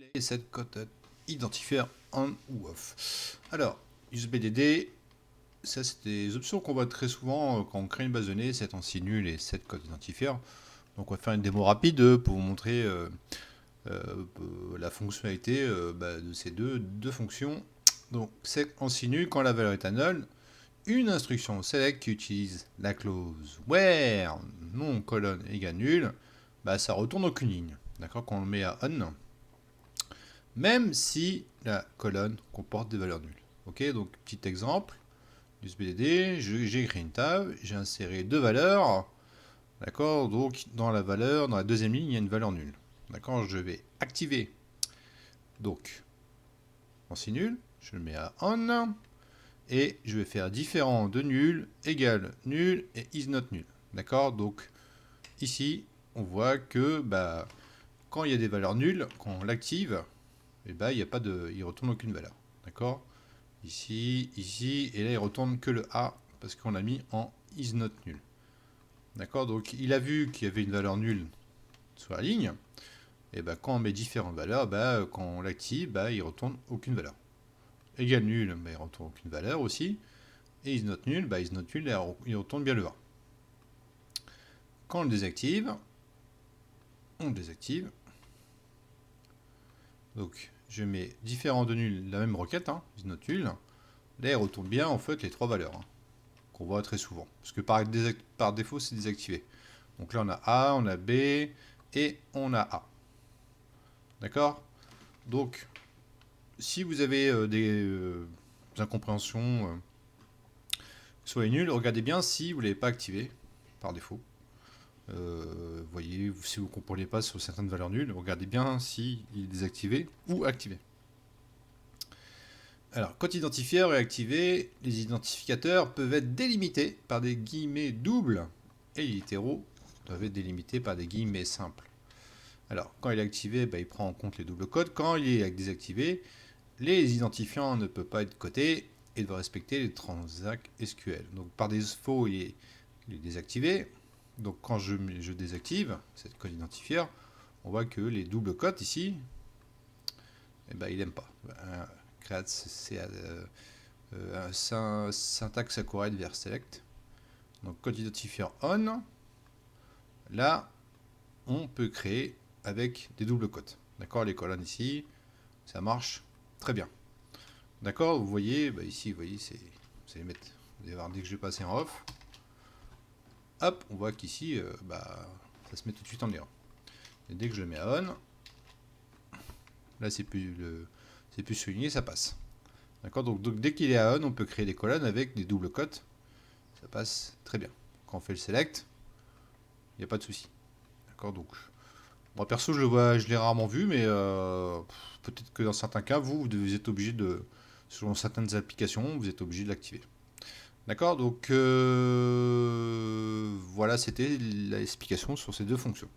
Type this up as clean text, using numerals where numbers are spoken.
créer cette cote identifier on ou off. Alors, USBDD, ça c'est des options qu'on voit très souvent quand on crée une base de données, set ANSI nul et set code identifier. Donc on va faire une démo rapide pour vous montrer la fonctionnalité de ces deux fonctions. Donc set ANSI nul quand la valeur est à null, une instruction select qui utilise la clause where non colonne égale nul, ça retourne aucune ligne. D'accord, quand on le met à on, même si la colonne comporte des valeurs nulles. Ok, donc petit exemple, USBDD, j'ai créé une table, j'ai inséré deux valeurs. D'accord, donc dans la deuxième ligne, il y a une valeur nulle. D'accord, je vais activer donc ANSI nul, je le mets à on, et je vais faire différent de nul égale nul et is not nul. D'accord, donc ici, on voit que quand il y a des valeurs nulles, quand on l'active, il retourne aucune valeur. D'accord, ici, ici, et là il retourne que le A parce qu'on l'a mis en is not nul. D'accord, donc il a vu qu'il y avait une valeur nulle sur la ligne, et quand on met différentes valeurs, quand on l'active, il retourne aucune valeur. Égal nul, il retourne aucune valeur aussi. Et is not nul, il retourne bien le 1. Quand on le désactive, donc je mets différent de nul, la même requête, is not nul. Là, il retourne bien en fait les trois valeurs qu'on voit très souvent. Parce que par défaut, c'est désactivé. Donc là, on a A, on a B et on a A. D'accord? Donc, si vous avez des incompréhensions sur les nuls, regardez bien si vous ne l'avez pas activé par défaut. Voyez, si vous ne comprenez pas sur certaines valeurs nulles, regardez bien s'il est désactivé ou activé. Alors, quand identifier est activé, les identificateurs peuvent être délimités par des guillemets doubles et les littéraux doivent être délimités par des guillemets simples. Alors, quand il est activé, il prend en compte les doubles codes. Quand il est désactivé, les identifiants ne peuvent pas être cotés et doivent respecter les transacts SQL. Donc, par défaut, il est désactivé. Donc quand je désactive cette code identifier, on voit que les doubles cotes ici, il n'aime pas. Create syntaxe accurate vers select. Donc code identifier on. Là, on peut créer avec des doubles cotes. D'accord, les colonnes ici, ça marche très bien. D'accord, vous voyez, ici, vous voyez, vous allez mettre, vous allez voir dès que je vais passer en off. Hop, on voit qu'ici, ça se met tout de suite en erreur. Et dès que je le mets à on, là c'est plus souligné, ça passe. D'accord, donc dès qu'il est à on, on peut créer des colonnes avec des doubles cotes. Ça passe très bien. Quand on fait le select, il n'y a pas de souci. D'accord, donc moi perso je l'ai rarement vu, mais peut-être que dans certains cas, vous êtes obligé de, selon certaines applications, vous êtes obligé de l'activer. D'accord, donc voilà, c'était l'explication sur ces deux fonctions.